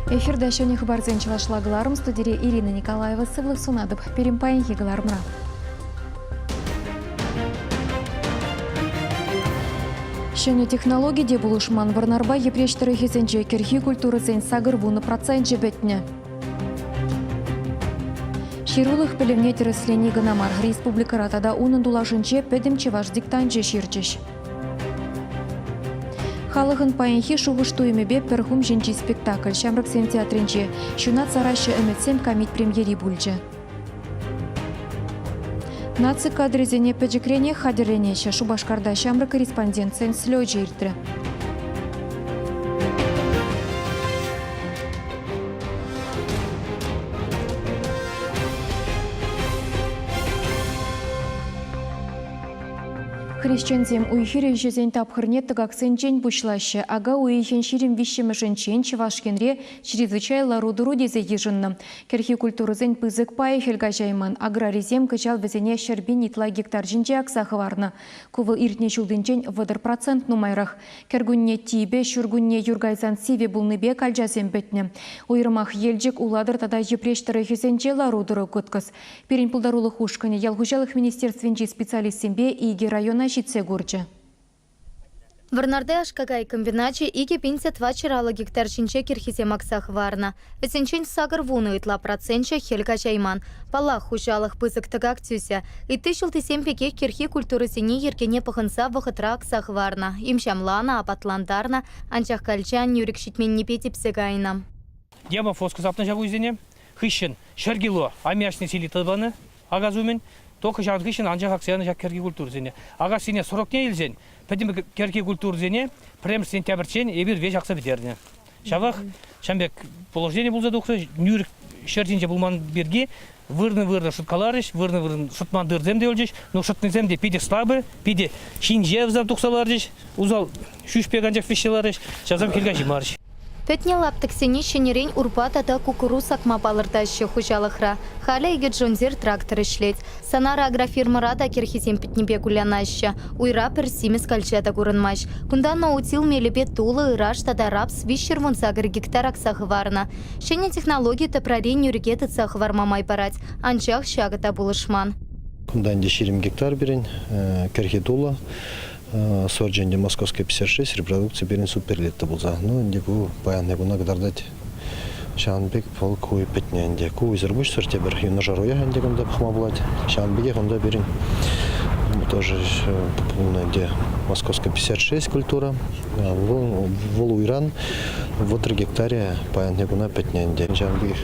Эфирда шөне хабарзен чылашлагыларым студире Ирина Николаева сывлық сунадып. Перемпайын хегаларымра. Шөне технология де булышман варнарба епрештері хезенже керхи культурызен сагыр вуны процентже бетне. Ширулых пілімне тереслені гынамар республика ратада унын дулашынче пәдімче ваш диктанже ширчеш. Халығын пайынхи шуғыштуемебе перхум женчи спектакль Шамрыксен театринче шунат сарашы үмітсем комит премьери бульче. Наци кадрезене пәджікрене хадерленеше Шубашкарда Шамры корреспондентсен слёджи иртірі. Хрещензем уйхире жезен тапхырне тыгаксенчен бушлаще, ага уйхен ширим вишемешенчен чевашкенре чрезвычайно рудыру дезе ежинным. Керхи культурызен пызык пай хельгажайман, аграризем кычал везене шербин итла гектар жинче аксахыварны. Кувыл иртне чулдынчен вадыр процент нумайрах. Кергунне тибе, шургунне юргайзан сиве булныбе кальжазем бетне. Уйрымах елжик уладыр тада епрештері хезенче ларудыры күткіз. Перен пулдарулы хушкане ялгужалых министерственче специалистембе иге района Варнарде ашкагай комбиначи иге 52 чиралы гектар шинче кирхизе максах варна. Эсенчен сагыр вуны итла процентче хельга жайман. Палах хужалых пызык тыгак тюся. И тышыл тесем пеке кирхи культуры сене еркене пахынса вахытра аксах варна. Имшамлана, апатландарна, анчах кальчан юрик шитмен непети псегайна. Дема фоску запна жабу изене. Хыщен, шергило, амяшны сили тыбаны, агазумен. Только жан хыщен анчах аксияны жак керхи культуры зене. Ага сене 40 не елзен. Пәдім керхи культуры зене, прем сентябрьчен ебір веш ақса бітеріне. Шавақ, шамбек положение бұл задуқсы, нюрік шертінже бұлман берге, вырны шуткаларыш, вырны шутман дырзем де өлжеш, но шутнызем де пиде слабы, пиде шинже взав тұқсаларыш, узал шүшпеганжақ фешеларыш, шазам келген жимарыш. Петне лаптыксене шенерень урпата да кукуруз акма балырдашы хужалықра. Халя иге джонзер трактор ишлет. Санара агрофирмара да керхизем петнебе гулянаща. Уйра персимес кальчата гурынмаш. Кундан наутил мелебе тулы ираш тада рапс вишер вон сагыр гектар аксах варна. Шене технологии та прарень юргеты цах вармамай парать. Анчах шагата булышман. Кундан деширим гектар берен, керхи тула. Сордженде Московской 56 репродукция берен суперлетті болса. Ну, инде ку баянны буна гдардать Шанбек пол куй петненде. Куй зарбуш сорте бір юна жаруя ханде гында бахма булать. Шанбеге гында берен тоже инде Московская 56 культура. Вол Иран в 3 гектаре баянны буна петненде. Шанбек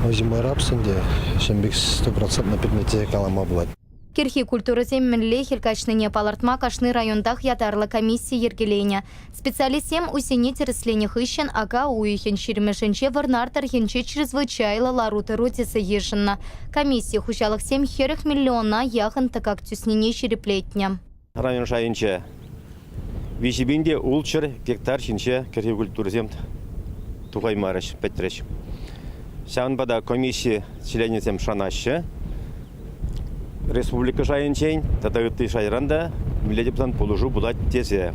зимой рапсенде Шанбек 100% петнете калама булать. Керхи культуры земмелле хелькачныне палартма кашны райондах ятарлы комиссии ергелейня. Специалистем усене тереслене хыщен, ага уихен ширемешенче варнартар хенче чрезвычайлы ларуты рутисы ешынна. Комиссия хущалых 7 миллиона яхын такак тюснене шереплетня. Район шайынче вишибинде улчыр гектар шинче керхи культуры зем тугаймарыш петреш. Шанбада комиссия членецем шанаще. Республика жайынчен, татагыты шайранда, миледептан полужу будать тезе.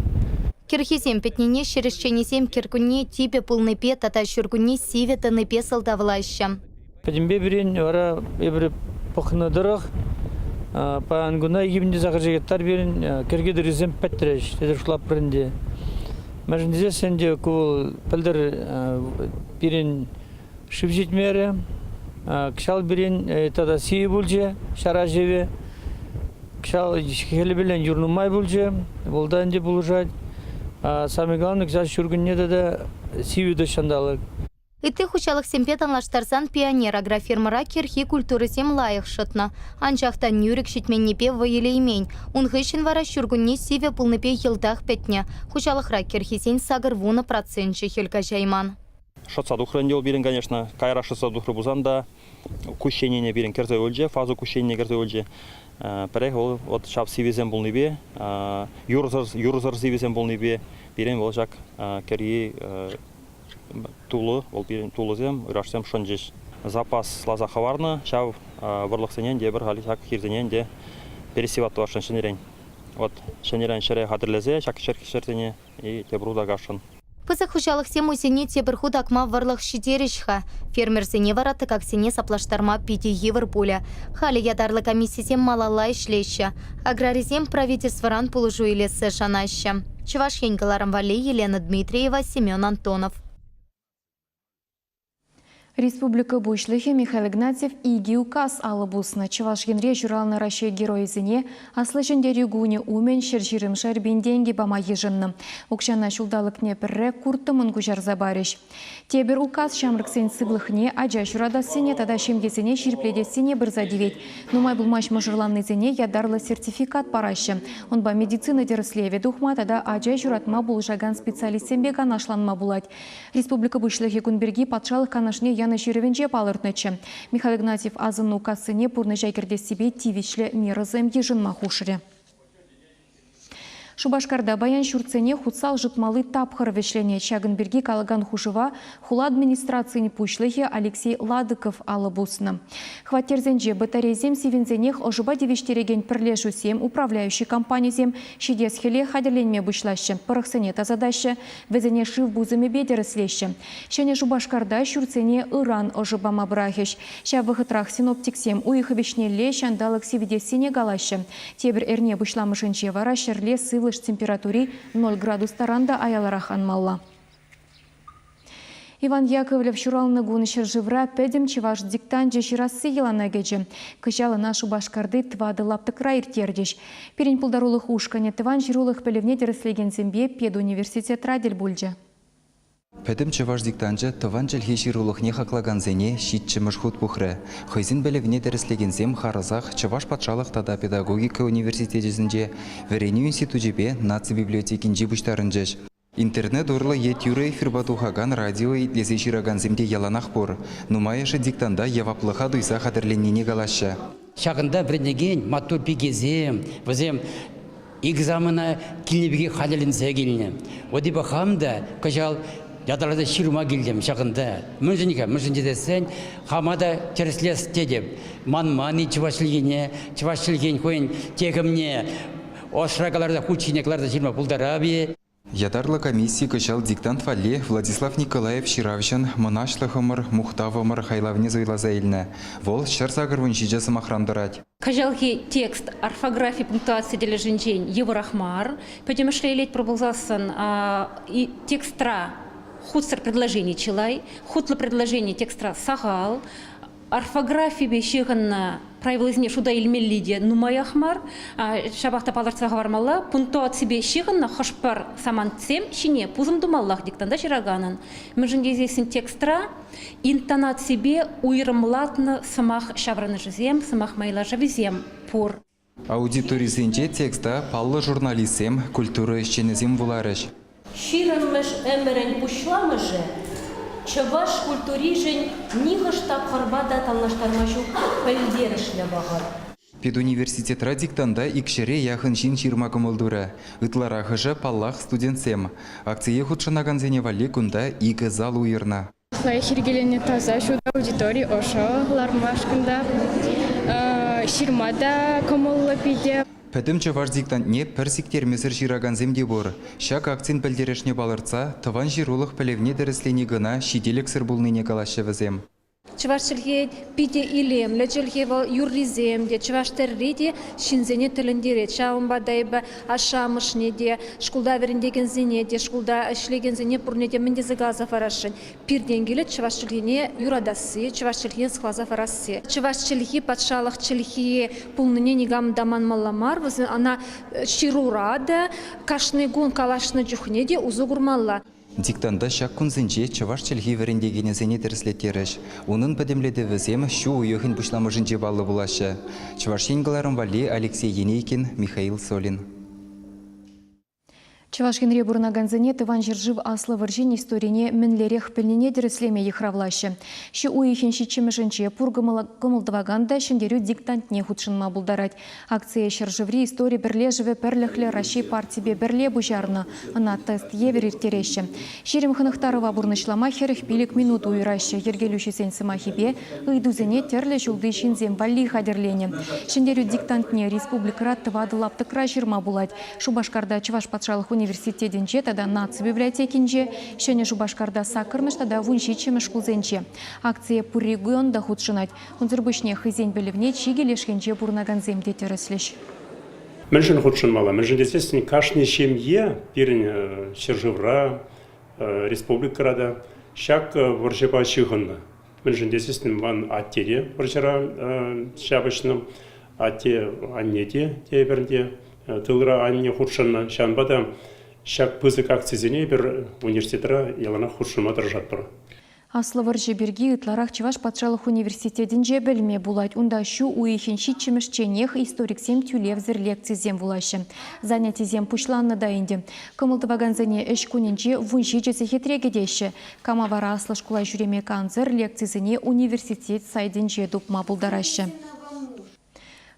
Кирхизем пятнине шерешченесем киркуне типе полныпе тата шургуне сиве таныпе салдавлаща. Пәдімбе берен ора ебір пұқынадырық, пағангуна егімінде зағыржегеттар берен кергедірізем пәттіреш, тедір шылап бірінде. Мәжіндезе сенде көл пәлдір берен шыбжетмері, кшал берен тада сие булже, шара жеве, кшал хелі білен юрнумай булже, болдан де булжать. Самый главный, кшал шургунне да сие дошандалық. Иты хучалық семпетан лаштарсан пионер агрофирмара керхи культуры сем лайық шытна. Анчақтан нюрик шитменнепе вайылеймень. Унғышын вара шургунне сиве пулныпе елдақ петне. Хучалықра керхисен сагыр вуны процентче хелка жайман. Шатса духрын дел берен, конечно, кайра шатса духры бузанда, кущение берен керзе өлже, фазу кущение керзе өлже. Перех ол от шап сивизем был небе, юрзар сивизем был небе, берен ол жак керги тулы, ол берен тулызем, урашсем шонжеш. Запас лаза хаварны, шав варлықсенен де бір ғали шак хирзенен де пересиватты вашын шынерен. Вот шынерен шыре хадырлезе, шак шерки шертене и тебруда гашын. Пызы хужалық сем усене тебір худакма варлық шидерішха. Фермерсене вараты каксене саплаштарма пиде евір пуля. Халі ядарлы комиссисем малала ишлеща. Аграризем правительстваран пулужу илесі жанаща. Чуваш еңгіларым вали Елена Дмитриева, Семен Антонов. Республика Бушлыхе Михаил Игнатьев иги указ алыбусны. Чуваш генре журалны Россия героизіне аслышын дерегуне умен шержирым шарбин деньги бама ежынны. Укшана шулдалыкне пірре куртымын күжар забарыш. Тебір указ шамрыксен сывлыхне ажа журадасыне тада шемгесіне ширпледесіне бір задевет. Нумай булмаш мұжырланнызіне ядарлы сертификат парашы. Он ба медицина дерслеве духма тада ажа журатма булжаган специалистсембе ганашланма булать. Республика Бушлыхе күнберги патшалық канашне яны шеревенже палыртнычы. Михаил Игнатьев азын указыне пурны жайгерде себе тивичле мерызым ежынма хушыре. Шубашкарда баян шурцене хутсал жытмалы тапхыр вешлене Чагынберги калаган хужыва хула администрацияны пушлыхе Алексей Ладыков алыбусны. Хваттерзенже батарезем сивензенех ожыба девештереген пірлешусем управляющий компаниязем шидесхеле хадерленме бұшлашы. Пырықсыне тазадашы, везене шив бузыме бедеріслеші. Шене Шубашкарда шурцене Иран ожыба мабрахеш. Ша вғытрах синоптиксем уйхывешнеле шандалық сиведесіне галашы. Тебір эрне бұшламышынче вара шерле сывлыш температури 0 градус таранда аяларах анмалла. Иван Яковлев шуралны гуны шыржывра пәдім чеваш диктан жеширасы елана геджі. Кыжалы нашу башкарды твады лаптықра иртердеш. Перен пулдарулық ушкане тыван жирулық пәлевне деріслеген зембе педуниверситет радель бульджі. Пәдім чеваш диктанжы тыван жылхи жирулықне хақлаганзене шитчі мұшхут бұхры. Хойзин бәлевне дәріслегензем харызақ чеваш патшалық тада педагогика университетізінде верені институтжебе наци библиотекин жибуштарынжыш. Интернет орлы ет юры эфирбатухаган радио итлесе жираганземде яланақ бұр. Нумайышы диктанда яваплыға дуйса қадырленнене галашы. Шағында бірнеген матур пегезем, візем экзамена килнебеге қадырленсе келіне. Оди бақамда кажал ядалада ширма келдім шағында. Мүнжінге десен, хамада терслес тедеп. Манмани чывашылгене қойын тегімне. Ошрагаларда хучинекларда ширма пулдарабе. Ядарлы комиссия кышал диктант вале Владислав Николаев ширавшын мұнашлығымыр мұқтавымыр хайлавне зойлаза еліне. Вол шарсағырвын жиджасы махрандырать. Кажалки текст орфографии пунктуации для женщин Еврахмар, потом шлейлеть пробовался и текстра худсер предложений челай, худло предложение текстра сагал, орфографии бешеганна правила изне шуда илмеллиде нумаяхмар, шабахта паларцага вармалла, пунктуации бешеганна хошпар саманцем шине пузым думаллах диктанда шираганан. Межендезесин текстра интонации бе уйрымлатны самах шавраны жизем, самах майла живизем пур. Аудиторизенде текста паллы журналистем культура ищенезем вуларыш. Ширымыш әмірін бұшламыжы, чываш культурижен нихыш тапқырбада талнаштармашу пәлдерішлі бағыр. Педуниверситет радиктанда икшере яхын жин ширма кымылдура. Ытларахыжы паллах студентсем. Акция худшынаган зене вали кунда игі зал уйырна. Хиргелене таза шуда аудитория ошо лармашкында ширмада кымыллы пиде. Пәдім чаваш диктантне пірсіктер месір жираган земде бор. Шак акцент білдерешне балырца, тыван жирулық пәлевне дәріслені гына шиделік сыр бұлныне калашы візем. Чывашчылге пиде илем, лечылге юрлизем, де чываштерреде шинзене тіліндерет. Шауымба дайба ашамышне де, шкулда веріндеген зене де, шкулда ішлеген зене пұрнеде міндезі газа фарашын. Пирденгелі чывашчылгене юрадасы, чывашчылген схваза фарасы. Чывашчылге патшалықчылге пулныне негам даман маламар, ана ширурада, кашны гун калашны жүхне де узу гурмалла. Диктанда шак күнзінже чываш чілгі веріндегені зене дәріслеттеріш. Оның пәдемледі візем шу уйығын бұшламыжын жебалы бұлашы. Чываш енгіларын вали Алексей Енейкин, Михаил Солин. Чавашкин ребурна ганзане тыван жиржив аслы варжин историне мінлерех пілнене деріслеме ехравлашы. Ши уйхен шичимышынче пургымылдываганда шындерю диктантне худшынма булдарать. Акция шыржыври истории бірлежіве пірліхлі Раши партибе бірле бұжарны. Ана тест евер иртереші. Шерім хынықтарыва бурнышлама херіх пилік минут уйрашы. Ергелуші сен сымахибе ыйдузене терлі жулды шинзем валли хадерлене. Шындерю диктантне республикара тывады лаптықра жирма булать. Шубашкарда Чуваш патшалық университетинче, тада наци библиотекинче, шене Шубашкарда сакырмыш, тада вуншичемыш кулзенче. Акция пуррегион да худшынать. Унзырбышне хызень белевне чигелешкенче бурнаганзем детереслеш. Міншін худшын мала. Міншін десесін кашны шемье, пирін Сержевра, республикарада, шак варжеба чығынны. Міншін десесін ван аттере варжера шабышным, атте аннете теберде, тылыра анне худшынны. Шанбада шак пызык акцизіне бір университетра елана худшынма дыржат тұр. Аслы жеберги ытларах Чуваш патшалық университетинче білме булать. Унда шу уихин шитчемішченех историксем тюлевзір лекцизем булашы. Занятизем пушланны да инди. Кымылтываганзане эш кунинче вунши жесе хетрегедеші. Камавара аслы шкула жүреме канзыр лекцизіне университет сайдинче дупма булдарашы.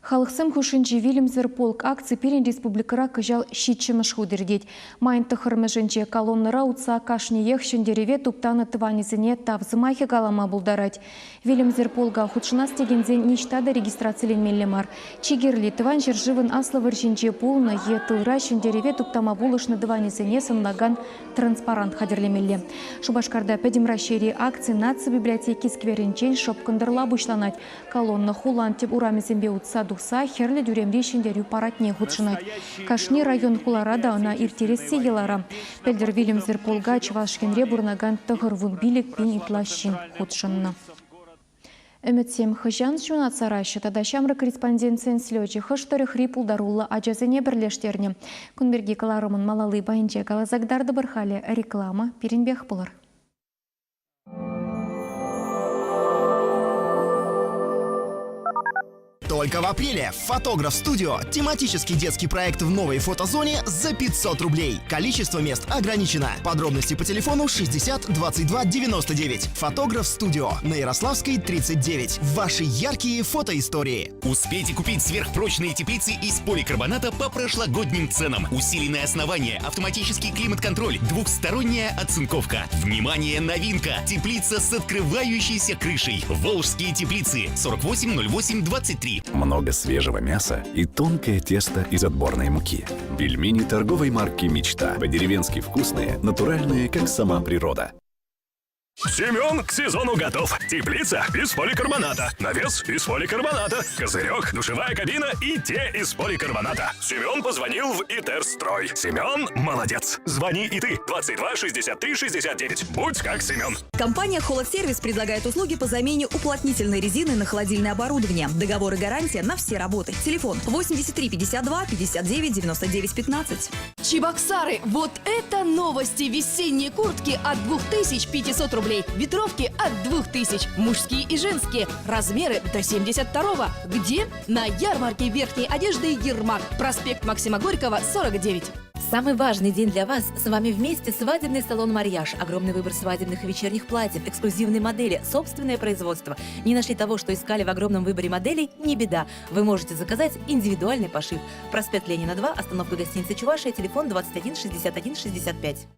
Халықсым хушинчи Вильямзер полк акции перен республикара кыжал щитчемыш худырдеть. Майын тахырмышынче колоннара утса кашниех шендереве туптаны тыванизіне тавзымахи галама булдарать. Вильямзер полга худшына стегензен ништада регистрацияленмелі мар. Чигерли тыван жержывын аслы варжинче пулны е тылра шендереве туптама булышны тыванизіне сынлаган транспарант хадерлемелі. Шубашкарда пәдемра шери акции наци библиотеки скверинчен шопкындырла бушланать. Колонна хулан теп урамезембе утса Са херлі дүремде шендерю паратне худшынат. Кашни район хуларада она иртерессе елара. Пелдер Вильямзер полга Чувашкенре бурнаган тығырвун билік пен итлащин худшынна. Үмітсем хыжан шунат сарайшы, тада шамры корреспонденциен слёчі хыштары хрип улдарулы ажазыне бірлештерне. Күнберге каларымын малалы байынче калазагдарды бірхалі реклама перенбех бұлыр. Только в апреле «Фотограф Студио» – тематический детский проект в новой фотозоне за 500 рублей. Количество мест ограничено. Подробности по телефону 60 22 99. «Фотограф Студио» на Ярославской, 39. Ваши яркие фотоистории. Успейте купить сверхпрочные теплицы из поликарбоната по прошлогодним ценам. Усиленное основание, автоматический климат-контроль, двухсторонняя оцинковка. Внимание, новинка! Теплица с открывающейся крышей. Волжские теплицы 480823. Много свежего мяса и тонкое тесто из отборной муки. Пельмени торговой марки «Мечта». По-деревенски вкусные, натуральные, как сама природа. Семен к сезону готов. Теплица из поликарбоната, навес из поликарбоната, козырек, душевая кабина и те из поликарбоната. Семен позвонил в ИТЕР-строй. Семен молодец. Звони и ты. 22 63 69. Будь как Семен. Компания «Холодсервис» предлагает услуги по замене уплотнительной резины на холодильное оборудование. Договор и гарантия на все работы. Телефон 83 52 59 99 15. Чебоксары, вот это новости! Весенние куртки от 2500 рублей. Ветровки от 2000. Мужские и женские. Размеры до 72-го. Где? На ярмарке верхней одежды «Ермак». Проспект Максима Горького, 49. Самый важный день для вас. С вами вместе свадебный салон «Марьяж». Огромный выбор свадебных и вечерних платьев, эксклюзивные модели, собственное производство. Не нашли того, что искали в огромном выборе моделей? Не беда. Вы можете заказать индивидуальный пошив. Проспект Ленина, 2, остановка гостиницы «Чувашия», телефон 21 61 65.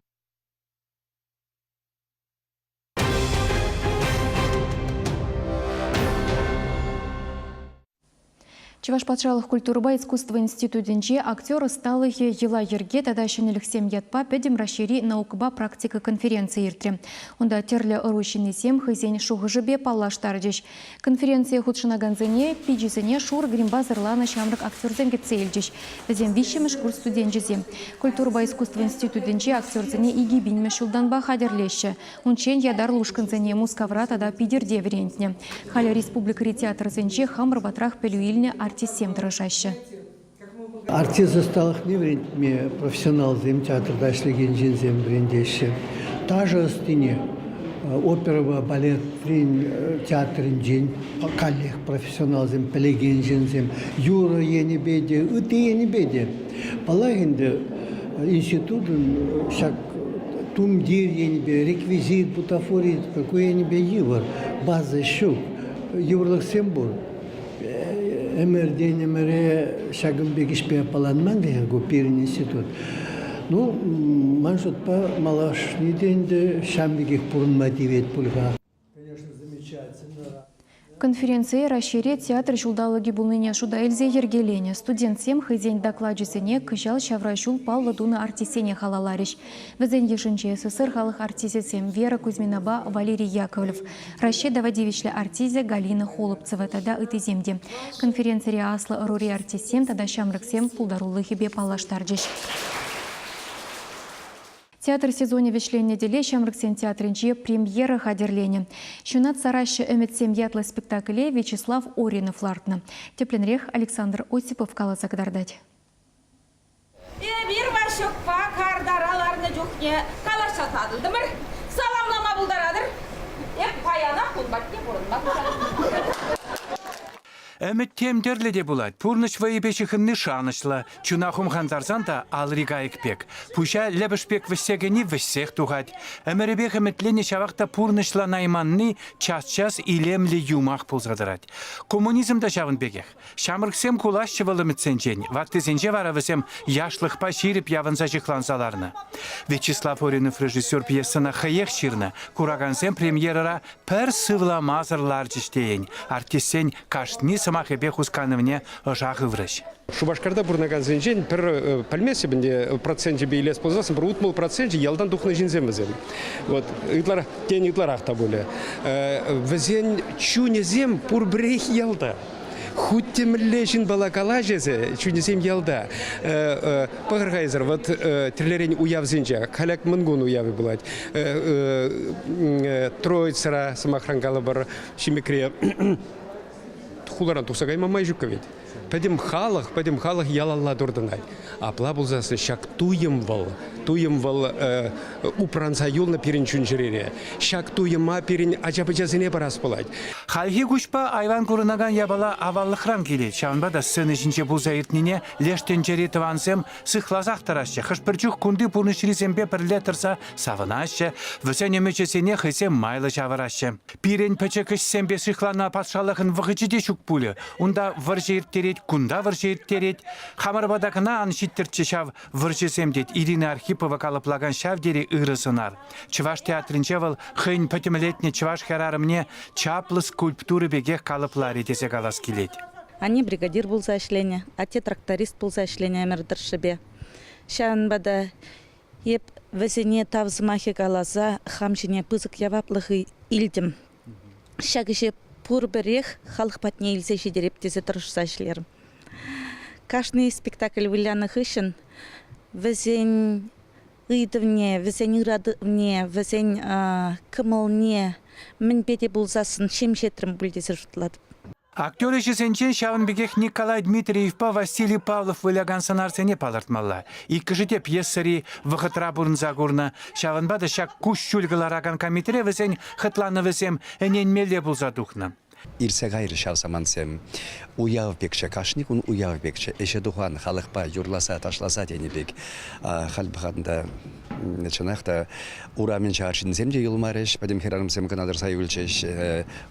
Чуваш патшалық культурба искусства институтинче актеры сталы ела ерге тада шенеліксем ятпа пәдім рашери наукыба практика конференция иртре. Онда терлі ұрушыны сем хызен шуғыжыбе паллаштардыш. Конференция худшынаганзыне пиджизыне шур гримба зырлана шамрык актерзен кетсейлдыш. Візем вишемеш курс студенчизе. Культурба искусства институтинче актерзыне иги бинмеш улданба хадерлеші. Унчен ядар лушканзыне мускавра тада пидерде врентне. Халя республика театрзынче хамр батрах пелюильне артисем дрожаща. Артист засталых не профессионал зем театрда шлеген жензем брендеше. Та же стене опера, балет, театрин день, коллег профессионал зем пелеген жензем, юра ени беде, ыты ени беде. Палагинде институтын шак тумдир ени бе, реквизит, бутафорит, какой ени бе евр, база щук, еврлых сембур. Эмерден эмере шагым бегишпе паланман деген гопирин институт. Ну, маншот па малашни денде шамбегих пурун мотивет пульга. Конечно, замечательно. Конференция расшире театр жулдалыги булныне шуда эльзе ергелене. Студент сем хызень докладчисене кыжал шаврашул паллы дуны артисене халаларищ. Візен ешінче СССР халық артисесем Вера Кузьминаба Валерий Яковлев. Расше давадевичле артизе Галина Холопцева тада ытыземде. Конференция аслы рури артисем тада шамрыксем пулдарулы хебе палаштарджиш. Театр сезоне вешлен неделе Шамрыксен театрынче премьера хадерлене. Шунат сараща эмитсем ятлы спектакле Вячеслав Оринов лартна. Тепленрех Александр Осипов каласа кадардать. Bir başokpa kardaralарны жүхне калаша садылдымыр. Саламлама булдарадыр. Паяна кулбатне бурынма. Әмет темдерлі де болады. Пурныш вайыбешіхінні шанышла. Чунахум хандарзан да алрига екпек. Пуша лебішпек віссегені віссех туғад. Әміребек әметлені шавақта пурнышла найманны час-час илемлі юмақ пулзадырад. Коммунизмда жавын бегех. Шамырксем кулашчы валымытсенжен. Вақтызенже варавысем яшлықпа ширіп явынса жықлансаларны. Вячеслав Оринов режиссер пьесына хаех ширны. Курагансем премьерара пір сывламазырлар жіштейін. Артистен каштни самахебе хускановне жағы врыш. Шубашкарда бурнаган зенжен пір пальмесе бінде проценте бейлес позасын бір утмыл проценте ялдан духны жинземізем. Вот, итлар, тен итлар ақта боле. Візен чунезем пур брех ялда. Хуттемле жин балакала жезе, чунезем ялда. Пағырғайзыр, вот тірлерен уяв зенже, каляк мұнгун уявы болады. Троицара самахрангалы бар шимекре хуларан тусагай мамай жүккавет. Пәдім халық ялалла дұрдынай. Апла бұлзасы шак туйым вал упранса юлна перін чүнжірере. Шак туйыма перін ажабы-жазыне барас болайды. Халхи күшпа айван көрінаған ябала аваллықран келет. Шавынба да сын ішінче бұлза ертніне лештен жереті вансем сықлазақ тарашы. Қышпырчуқ күнді пұрнышырезембе пірле тұрса савынашы. Высене мөчесене хысем майлы жавырашы. Пирен пәчі кішсембе сықлана патшалықын вғычыде шүк пулі. Унда выржы ертерет, күнда выржы ертерет. Хамарбадақына аншиттерчі шав выржысемдет. Ирина Архипова калыплаган шавдері ырысынар. Чываш театрынче выл хын пөтімілетне чываш херарымне чаплы скульптуры бегех калыплары десе калас келет. Ани бригадир болса ішлене, ате тракторист болса ішлене әмірдіршібе. Шанбада еп весене тавзымахи каласа хамшине пызык яваплығы илдім. Шагыше пур бірех халық патне илсе шедереп тесе тұрышса ішлерім. Кашный спектакль вылянық үшін весен ыйдывне, весен ырадывне, весен кымылне, мін беде болсасын шемшетрім бүлдесі жұтлады. Актер ішесенчен Шавынбегех Николай Дмитриев па Василий Павлов выляган санарсене палартмалла. Иккі жите пьессари вғытра бұрынза көрні. Шавынбады шак күш шүлгілараган комитре весен хытланы весем әнен меле бұлза дұхны. Ирсе гайры шавсамансем уяв бекше кашник, он уяв бекше. Эше духан халықпа юрласа, ташласа денебек. Халбағанда начинахта урамен чаршинсем де юлмареш, падем херанымсем канадыр сайылчеш.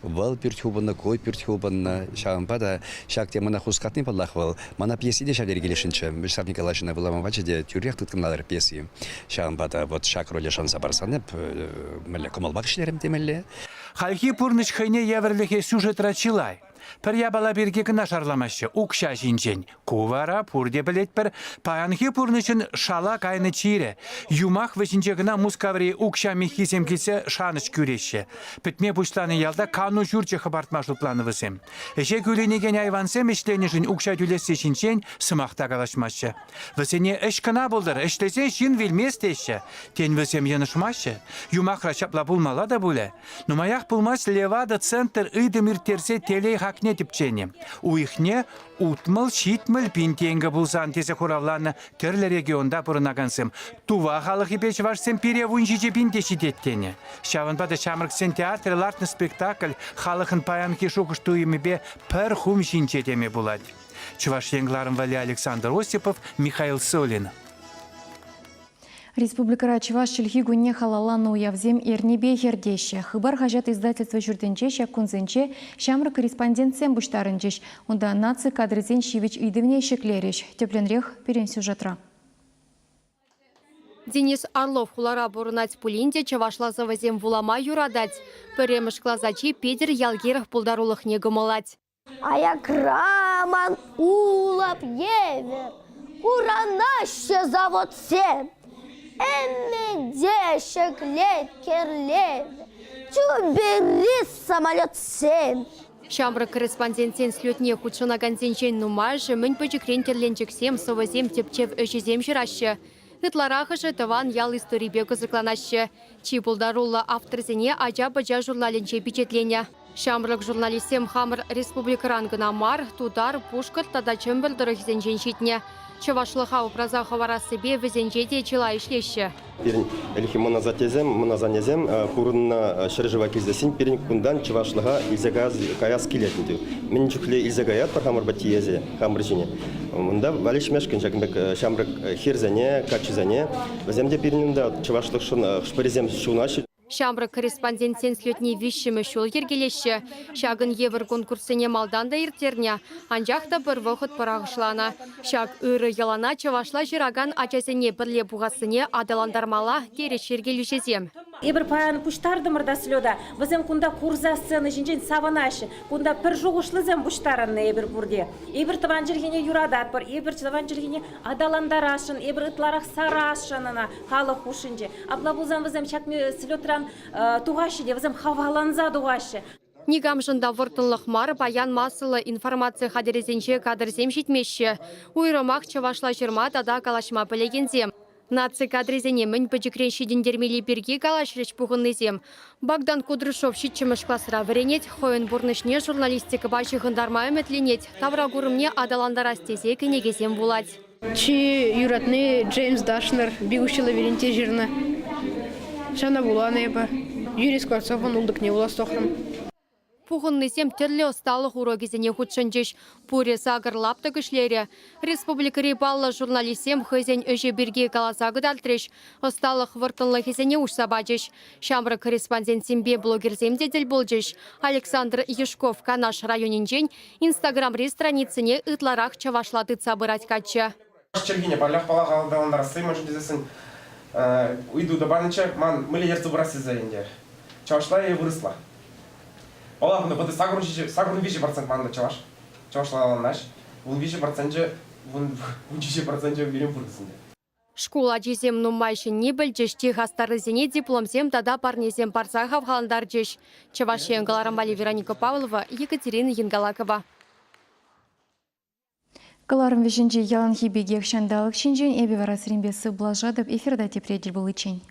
Вал пиртхубанна, кой пиртхубанна, шаванпада шак темана хускатный падлах вал. Мана пьеси де шавдер келешінче. Вячеслав Николаевична Владимировича де тюрьях тұтканадыр пьеси. Шаванпада вот шак роли шанса барсанып, мәлі кымалбақ ішлерім темелі. Халхи пурныш хайне еверлихе сюжет рачилай. Пір ябала берге кіна шарламашы, ұқша жинжен. Кувара пурде білет бір, паянхи пурнышын шала кайны чире. Юмах вешінче кіна мускаври ұқша мехизем кесе шаныш күреші. Пітме бұшланы ялда кану жүрче хабартмашу планы высем. Эше күленеген айвансем ішленішін ұқша түлесі шинчен сымақта қалашмашы. Высене эш кіна болдыр, эшлесе шин вилместеші. Тен высем янышмашы. Юмах рашапла булмала да бұлі. Нумаях булмас левада центр ыдымир терсе телей хакне типчене. Уихне утмыл, шитмыл пинтенгі бұлсан тесе хуравланы түрлі регионда бұрынағансым. Тува халық епеш вашсем перевун жиже пинте шитеттене. Шавынбады Шамрыксен театр лартны спектакль халықын паянки шуқышту емебе пір хум шинчетеме болады. Чуваш еңгларым вали Александр Осипов, Михаил Солин. Республика Чуваш чилхи гунне халаланы уявзем эрнебе хердеше. Хыбар хажат издательство жүрденче шаккунзенче шамры корреспондентсен буштарынчеш. Онда наци кадрызен шивич үйдівне шеклереш. Тепленрех перен сюжетра. Денис Орлов хулара бурынать пулинде чавашлаза вазем вулама юрадать. Перемыш клазачи Петер Ялгиров пулдарулых не гымылать. Аякраман улап евер, куранаще завод сен. Эммедешек лет керлев, чуберис самолет сен. Шамры корреспондентен слетне худшына гантенчен нумайжы, мін пөчікрен терленчіксем, совазем тепчев өшізем жырашы. Ытларахышы тыван ял историбе кызыкланашы. Чипулдарулла авторзене ажа-бажа журналинче печетлене. Шамрык журналистем Хамыр республикарангына мар, тудар, пушкар, тада чымбылдырых зенжен шитне. Чавашлыха упраза хаварасыбе візенжеде чыла ишлеші. Перін әлхи мұна затезем, мұна занезем, курынна шыржыва кездесін, перін күндан чавашлыға илзегаз каяс келетінді. Мен жүкле илзегаят бар хамыр батиезе, хамыр жіне. Мұнда валиш мешкен жакынбек шамрык херзене, качызене. Віземде перінінде чавашлық шпарезем шунашы. Шамры корреспондентен слетне вишшімі шул ергелеші. Шагын евір конкурсыне малдан да иртерне, анжақта бір вұқыт парағышлана. Шаг үрі ялана чавашла жираган ачасыне бірле бұғасыне адаландармала тереш ергелешезем. Эбір паяны пуштарды мырда слёда. Візем кунда курза сцены жинжен саванашы. Кунда пір жоғышлызем буштарынны эбір бурде. Эбір тыван жиргене юрадат бар, эбір тыван жиргене адаландарашын, эбір ытларақ сарашынына халық хушынже. Абла бұзам візем чакме слётран туғашы де, візем хаваланза туғашы. Нигамжында вұртынлық мар баян масылы информация хадерезенше кадрзем жетмеші. Уйрымақ чавашла жырма тада калашма білегензем. Наци кадрезене мін пөчікрен шедендермелі берге калашрыч бұғыннызем. Богдан Кудрышов шитчіміш класыра віренет, хойын бұрнышне журналистика башы ғындарма үмітленет. Тавра гурымне адаландара стезе кенегезем булать. Чи юратны Джеймс Дашнер, бегущий лабиринте жирна. Шана буланы еба. Юрий Скворцов, он улдық не уластохрым. Пуғыннызем түрлі ұсталық урогезіне худшынжыш. Пуре сағырлап түгішлері. Республикари баллы журналистем хызен өже бірге каласағы дальтрыш. Ұсталық вұртынлы хезіне ұшсабажыш. Шамры корреспондентсембе блогерземде діл болжыш. Александр Ешков Канаш районинжен Инстаграм-ри страницыне ытларақ чавашлады цабырать качы. Чергине балях палаға алдаландар сыймы жүдесін уйду добарныча, ман милиерцы вырасы заинде. Чавашла и вырысла. Ола бұны бұды сағырын 5% маңда чавашла аланаш. Бұл 5% берем бұрдысында. Школа жезем нумайшын не білжіш, техастары зене дипломзем тада парнезем парсағав ғаландар жеш. Чавашен Галарамбали Вероника Павлова, Екатерина Янгалакова. Каларым вешенже ялан хибеге шандалық шинжен эбе варасырынбесі блажадып эфирда тепреділ бұл için.